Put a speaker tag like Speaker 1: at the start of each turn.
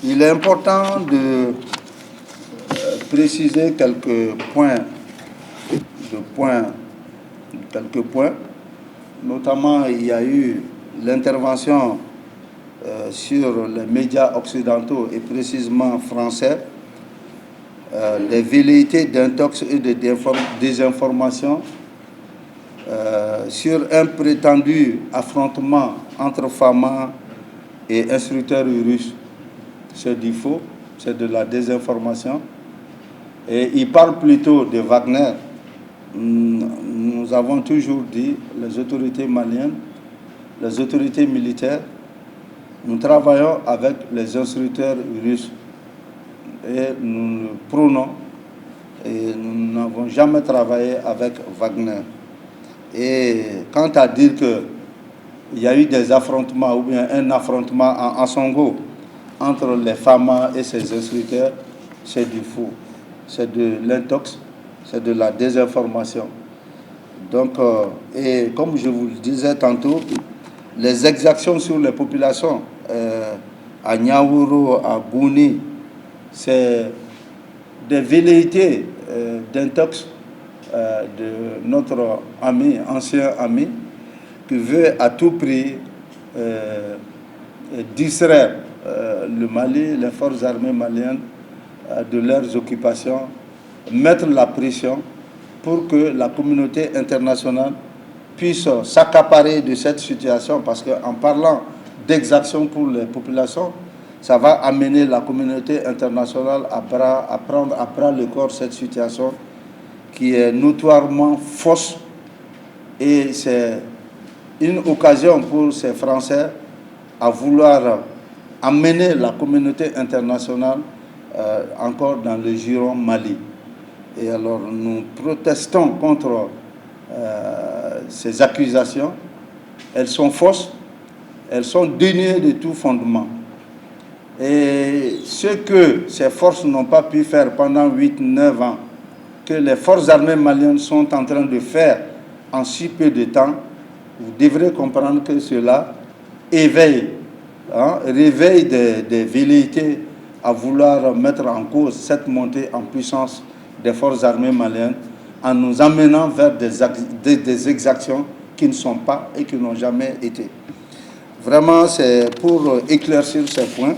Speaker 1: Il est important de préciser quelques points, notamment il y a eu l'intervention sur les médias occidentaux et précisément français, les velléités d'intox et de désinformation sur un prétendu affrontement entre Fama et instructeurs russes. C'est du faux, c'est de la désinformation. Et il parle plutôt de Wagner. Nous avons toujours dit, les autorités maliennes, les autorités militaires, nous travaillons avec les instructeurs russes et nous le prônons et nous n'avons jamais travaillé avec Wagner. Et quant à dire qu'il y a eu des affrontements ou bien un affrontement en Songo entre les FAMA et ses instructeurs, c'est du faux, c'est de l'intox, c'est de la désinformation. Donc, et comme je vous le disais tantôt, les exactions sur les populations à Niaouro, à Bouni, c'est des velléités d'intox de notre ami, ancien ami, qui veut à tout prix distraire le Mali, les forces armées maliennes de leurs occupations, mettre la pression pour que la communauté internationale puisse s'accaparer de cette situation, parce qu'en parlant d'exactions pour les populations, ça va amener la communauté internationale à prendre à bras le corps cette situation qui est notoirement fausse, et c'est une occasion pour ces Français à vouloir amener la communauté internationale encore dans le giron Mali. Et alors nous protestons contre ces accusations. Elles sont fausses, elles sont dénuées de tout fondement. Et ce que ces forces n'ont pas pu faire pendant 8-9 ans, que les forces armées maliennes sont en train de faire en si peu de temps, vous devrez comprendre que cela réveille des velléités à vouloir mettre en cause cette montée en puissance des forces armées maliennes en nous amenant vers des exactions qui ne sont pas et qui n'ont jamais été. Vraiment, c'est pour éclaircir ces points.